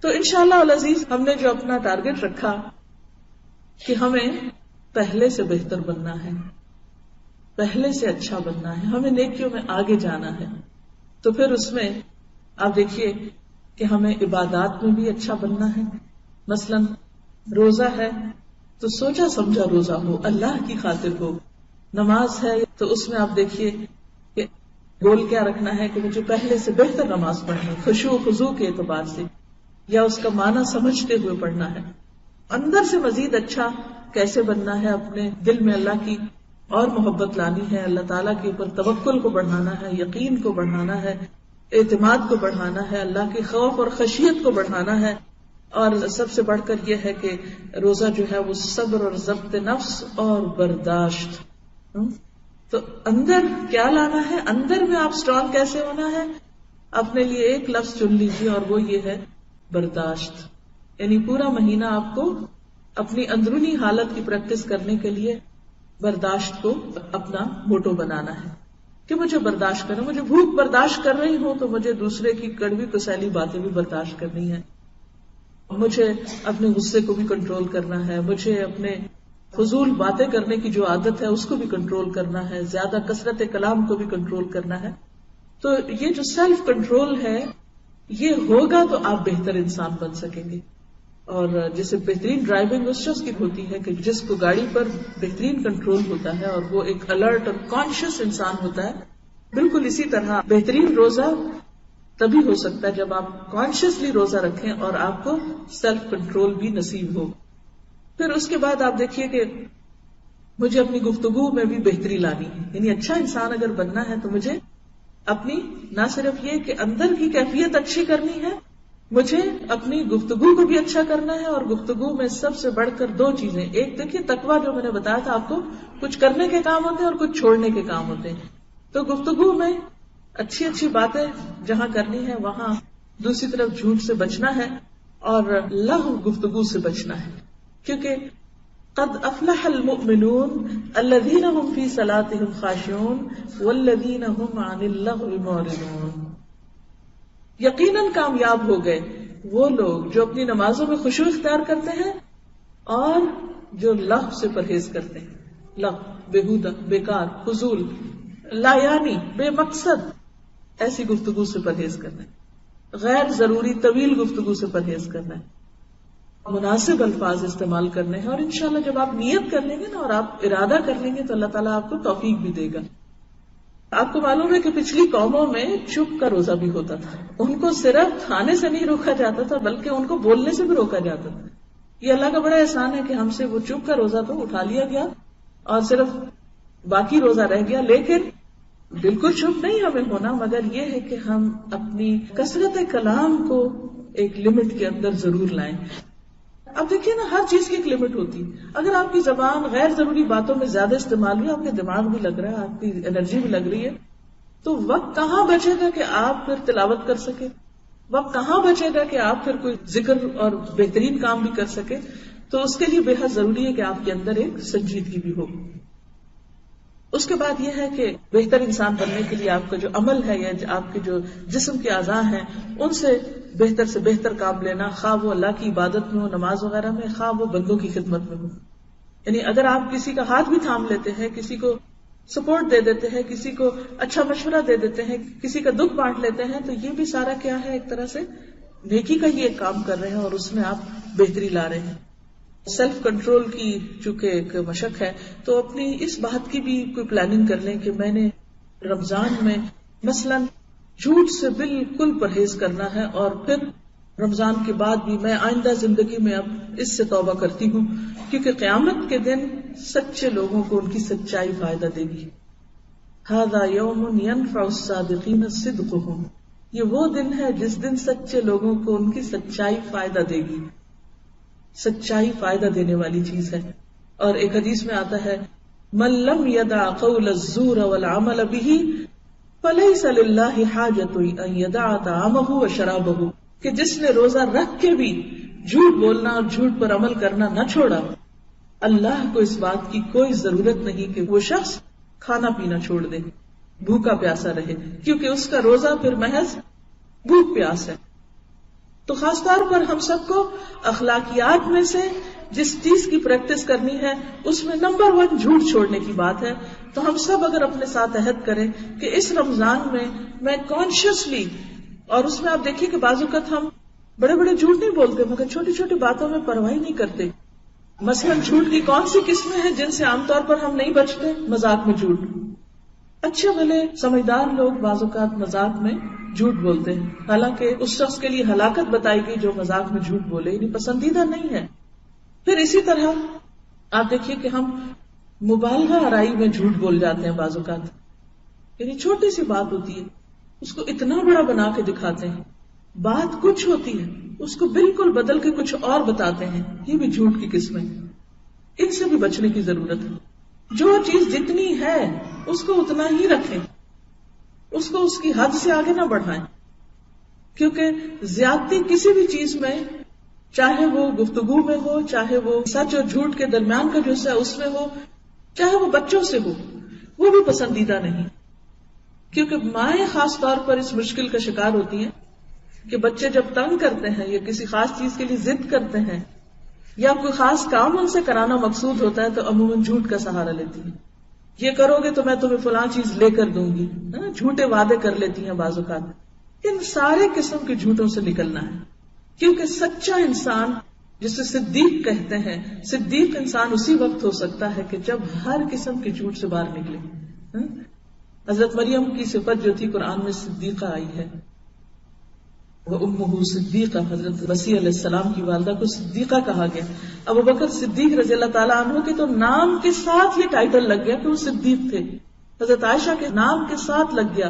تو انشاءاللہ العزیز ہم نے جو اپنا ٹارگٹ رکھا کہ ہمیں پہلے سے بہتر بننا ہے، پہلے سے اچھا بننا ہے، ہمیں نیکیوں میں آگے جانا ہے، تو پھر اس میں آپ دیکھیے کہ ہمیں عبادات میں بھی اچھا بننا ہے. مثلا روزہ ہے تو سوچا سمجھا روزہ ہو، اللہ کی خاطر ہو. نماز ہے تو اس میں آپ دیکھیے کہ گول کیا رکھنا ہے کہ مجھے پہلے سے بہتر نماز پڑھنی، خشوع و خضوع کے اعتبار سے، یا اس کا معنی سمجھتے ہوئے پڑھنا ہے. اندر سے مزید اچھا کیسے بننا ہے، اپنے دل میں اللہ کی اور محبت لانی ہے، اللہ تعالیٰ کے اوپر توکل کو بڑھانا ہے، یقین کو بڑھانا ہے، اعتماد کو بڑھانا ہے، اللہ کے خوف اور خشیت کو بڑھانا ہے. اور سب سے بڑھ کر یہ ہے کہ روزہ جو ہے وہ صبر اور ضبط نفس اور برداشت. تو اندر کیا لانا ہے، اندر میں آپ اسٹرانگ کیسے ہونا ہے، اپنے لیے ایک لفظ چن لیجیے اور وہ یہ ہے برداشت. یعنی پورا مہینہ آپ کو اپنی اندرونی حالت کی پریکٹس کرنے کے لیے برداشت کو اپنا موٹو بنانا ہے کہ مجھے برداشت کرنا، مجھے بھوک برداشت کر رہی ہوں تو مجھے دوسرے کی کڑوی کسیلی باتیں بھی برداشت کرنی ہے، مجھے اپنے غصے کو بھی کنٹرول کرنا ہے، مجھے اپنے فضول باتیں کرنے کی جو عادت ہے اس کو بھی کنٹرول کرنا ہے، زیادہ کثرت کلام کو بھی کنٹرول کرنا ہے. تو یہ جو سیلف کنٹرول ہے یہ ہوگا تو آپ بہتر انسان بن سکیں گے. اور جیسے بہترین ڈرائیونگ اس شخص کی ہوتی ہے کہ جس کو گاڑی پر بہترین کنٹرول ہوتا ہے اور وہ ایک الرٹ اور کانشیس انسان ہوتا ہے، بالکل اسی طرح بہترین روزہ تبھی ہو سکتا ہے جب آپ کانشیسلی روزہ رکھیں اور آپ کو سیلف کنٹرول بھی نصیب ہو. پھر اس کے بعد آپ دیکھیے کہ مجھے اپنی گفتگو میں بھی بہتری لانی ہے. یعنی اچھا انسان اگر بننا ہے تو مجھے اپنی نہ صرف یہ کہ اندر کی کیفیت اچھی کرنی ہے، مجھے اپنی گفتگو کو بھی اچھا کرنا ہے. اور گفتگو میں سب سے بڑھ کر دو چیزیں، ایک دیکھیے تقویٰ، جو میں نے بتایا تھا آپ کو کچھ کرنے کے کام ہوتے ہیں اور کچھ چھوڑنے کے کام ہوتے ہیں. تو گفتگو میں اچھی اچھی باتیں جہاں کرنی ہے وہاں، دوسری طرف جھوٹ سے بچنا ہے اور لغو گفتگو سے بچنا ہے، کیونکہ قد افلح المؤمنون الذین هم فی صلاتهم خاشعون والذین هم عن اللغو معرضون. یقیناً کامیاب ہو گئے وہ لوگ جو اپنی نمازوں میں خشوع اختیار کرتے ہیں اور جو لغو سے پرہیز کرتے ہیں. لغو، بیہودہ، بیکار، فضول، لا یعنی، بے مقصد ایسی گفتگو سے پرہیز کرنا ہے، غیر ضروری طویل گفتگو سے پرہیز کرنا ہے، مناسب الفاظ استعمال کرنے ہیں. اور انشاءاللہ جب آپ نیت کر لیں گے نا اور آپ ارادہ کر لیں گے تو اللہ تعالیٰ آپ کو توفیق بھی دے گا. آپ کو معلوم ہے کہ پچھلی قوموں میں چپ کا روزہ بھی ہوتا تھا، ان کو صرف کھانے سے نہیں روکا جاتا تھا بلکہ ان کو بولنے سے بھی روکا جاتا تھا. یہ اللہ کا بڑا احسان ہے کہ ہم سے وہ چپ کا روزہ تو اٹھا لیا گیا اور صرف باقی روزہ رہ گیا. لیکن بالکل چپ نہیں ہمیں ہونا، مگر یہ ہے کہ ہم اپنی کثرت کلام کو ایک لمٹ کے اندر ضرور لائیں. اب دیکھیے نا، ہر چیز کی ایک لمٹ ہوتی ہے. اگر آپ کی زبان غیر ضروری باتوں میں زیادہ استعمال ہوئی، آپ کے دماغ بھی لگ رہا ہے، آپ کی انرجی بھی لگ رہی ہے، تو وقت کہاں بچے گا کہ آپ پھر تلاوت کر سکے، وقت کہاں بچے گا کہ آپ پھر کوئی ذکر اور بہترین کام بھی کر سکے. تو اس کے لیے بے حد ضروری ہے کہ آپ کے اندر ایک سنجیدگی بھی ہو. اس کے بعد یہ ہے کہ بہتر انسان بننے کے لیے آپ کا جو عمل ہے یا آپ کے جو جسم کے اعضاء ہیں ان سے بہتر کام لینا، خواہ وہ اللہ کی عبادت میں ہو، نماز وغیرہ میں، خواہ وہ بندوں کی خدمت میں ہو. یعنی اگر آپ کسی کا ہاتھ بھی تھام لیتے ہیں، کسی کو سپورٹ دے دیتے ہیں، کسی کو اچھا مشورہ دے دیتے ہیں، کسی کا دکھ بانٹ لیتے ہیں، تو یہ بھی سارا کیا ہے، ایک طرح سے نیکی کا ہی ایک کام کر رہے ہیں اور اس میں آپ بہتری لا رہے ہیں. سیلف کنٹرول کی چونکہ ایک مشق ہے تو اپنی اس بات کی بھی کوئی پلاننگ کر لیں کہ میں نے رمضان میں مثلا جھوٹ سے بالکل پرہیز کرنا ہے، اور پھر رمضان کے بعد بھی میں آئندہ زندگی میں اب اس سے توبہ کرتی ہوں، کیونکہ قیامت کے دن سچے لوگوں کو ان کی سچائی فائدہ دے گی. ھذا یوم ینفع الصادقین صدقہم، یہ وہ دن ہے جس دن سچے لوگوں کو ان کی سچائی فائدہ دے گی. سچائی فائدہ دینے والی چیز ہے. اور ایک حدیث میں آتا ہے من لم يدع قول الزور والعمل به فليس لله حاجة ان يدع طعامه وشرابه، کہ جس نے روزہ رکھ کے بھی جھوٹ بولنا اور جھوٹ پر عمل کرنا نہ چھوڑا، اللہ کو اس بات کی کوئی ضرورت نہیں کہ وہ شخص کھانا پینا چھوڑ دے، بھوکا پیاسا رہے، کیونکہ اس کا روزہ پھر محض بھوک پیاس ہے. تو خاص طور پر ہم سب کو اخلاقیات میں سے جس چیز کی پریکٹس کرنی ہے اس میں نمبر 1 جھوٹ چھوڑنے کی بات ہے. تو ہم سب اگر اپنے ساتھ عہد کریں کہ اس رمضان میں کانشیسلی، اور اس میں آپ دیکھیے کہ بعض اوقات ہم بڑے بڑے جھوٹ نہیں بولتے مگر چھوٹی چھوٹی باتوں میں پرواہ نہیں کرتے. مثلا جھوٹ کی کون سی قسمیں ہیں جن سے عام طور پر ہم نہیں بچتے؟ مذاق میں جھوٹ. اچھے بھلے سمجھدار لوگ بعض اوقات مذاق میں جھوٹ بولتے ہیں، حالانکہ اس شخص کے لیے ہلاکت بتائی گئی جو مذاق میں جھوٹ بولے، یعنی پسندیدہ نہیں ہے. پھر اسی طرح آپ دیکھیے کہ ہم مبالغہ آرائی میں جھوٹ بول جاتے ہیں بعض اوقات. یعنی چھوٹی سی بات ہوتی ہے اس کو اتنا بڑا بنا کے دکھاتے ہیں، بات کچھ ہوتی ہے اس کو بالکل بدل کے کچھ اور بتاتے ہیں. یہ بھی جھوٹ کی قسمیں، ان سے بھی بچنے کی ضرورت ہے. جو چیز جتنی ہے اس کو اتنا ہی رکھیں، اس کو اس کی حد سے آگے نہ بڑھائیں، کیونکہ زیادتی کسی بھی چیز میں، چاہے وہ گفتگو میں ہو، چاہے وہ سچ اور جھوٹ کے درمیان کا جو حصہ ہے اس میں ہو، چاہے وہ بچوں سے ہو، وہ بھی پسندیدہ نہیں. کیونکہ مائیں خاص طور پر اس مشکل کا شکار ہوتی ہیں کہ بچے جب تنگ کرتے ہیں یا کسی خاص چیز کے لیے ضد کرتے ہیں یا کوئی خاص کام ان سے کرانا مقصود ہوتا ہے تو عموماً جھوٹ کا سہارا لیتی ہیں. یہ کرو گے تو میں تمہیں فلاں چیز لے کر دوں گی، جھوٹے وعدے کر لیتی ہیں بعض اوقات. ان سارے قسم کے جھوٹوں سے نکلنا ہے، کیونکہ سچا انسان جسے صدیق کہتے ہیں، صدیق انسان اسی وقت ہو سکتا ہے کہ جب ہر قسم کے جھوٹ سے باہر نکلے. حضرت مریم کی صفت جو تھی قرآن میں صدیقہ آئی ہے، وہ امہ صدیقہ، حضرت مسیح علیہ السلام کی والدہ کو صدیقہ کہا گیا. ابو بکر صدیق رضی اللہ تعالیٰ عنہ کے تو نام کے ساتھ یہ ٹائٹل لگ گیا کہ وہ صدیق تھے. حضرت عائشہ کے نام کے ساتھ لگ گیا.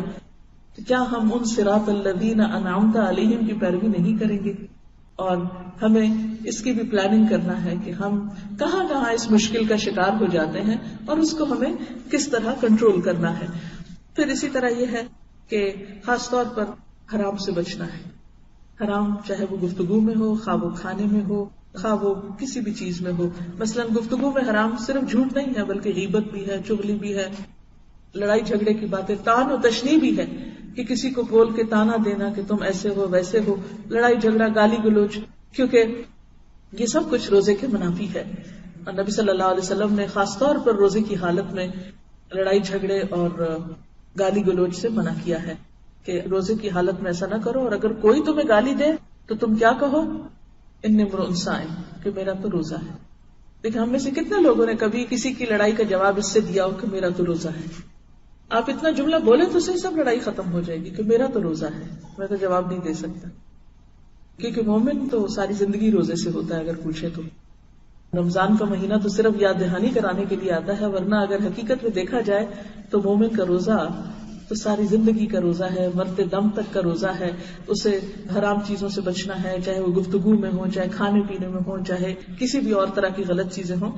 تو کیا ہم ان صراط الذین انعمت علیہم کی پیروی نہیں کریں گے؟ اور ہمیں اس کی بھی پلاننگ کرنا ہے کہ ہم کہاں کہاں اس مشکل کا شکار ہو جاتے ہیں اور اس کو ہمیں کس طرح کنٹرول کرنا ہے. پھر اسی طرح یہ ہے کہ خاص طور پر حرام سے بچنا ہے. حرام چاہے وہ گفتگو میں ہو، خواہ وہ کھانے میں ہو، خواہ وہ کسی بھی چیز میں ہو. مثلا گفتگو میں حرام صرف جھوٹ نہیں ہے بلکہ غیبت بھی ہے، چغلی بھی ہے، لڑائی جھگڑے کی باتیں، طعن و تشنیع بھی ہے کہ کسی کو بول کے تانا دینا کہ تم ایسے ہو ویسے ہو، لڑائی جھگڑا، گالی گلوچ، کیونکہ یہ سب کچھ روزے کے منافی ہے. اور نبی صلی اللہ علیہ وسلم نے خاص طور پر روزے کی حالت میں لڑائی جھگڑے اور گالی گلوچ سے منع کیا ہے کہ روزے کی حالت میں ایسا نہ کرو. اور اگر کوئی تمہیں گالی دے تو تم کیا کہو؟ انی امرؤ صائم، کہ میرا تو روزہ ہے. لیکن ہم میں سے کتنے لوگوں نے کبھی کسی کی لڑائی کا جواب اس سے دیا ہو کہ میرا تو روزہ ہے؟ آپ اتنا جملہ بولے تو صحیح سب لڑائی ختم ہو جائے گی کہ میرا تو روزہ ہے، میں تو جواب نہیں دے سکتا. کیونکہ مومن تو ساری زندگی روزے سے ہوتا ہے. اگر پوچھے تو رمضان کا مہینہ تو صرف یاد دہانی کرانے کے لیے آتا ہے، ورنہ اگر حقیقت میں دیکھا جائے تو مومن کا روزہ تو ساری زندگی کا روزہ ہے، مرتے دم تک کا روزہ ہے. اسے حرام چیزوں سے بچنا ہے، چاہے وہ گفتگو میں ہو، چاہے کھانے پینے میں ہو، چاہے کسی بھی اور طرح کی غلط چیزیں ہوں.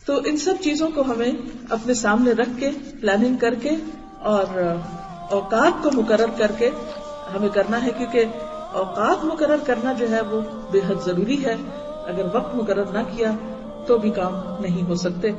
تو ان سب چیزوں کو ہمیں اپنے سامنے رکھ کے پلاننگ کر کے اور اوقات کو مقرر کر کے ہمیں کرنا ہے، کیونکہ اوقات مقرر کرنا جو ہے وہ بے حد ضروری ہے. اگر وقت مقرر نہ کیا تو بھی کام نہیں ہو سکتے.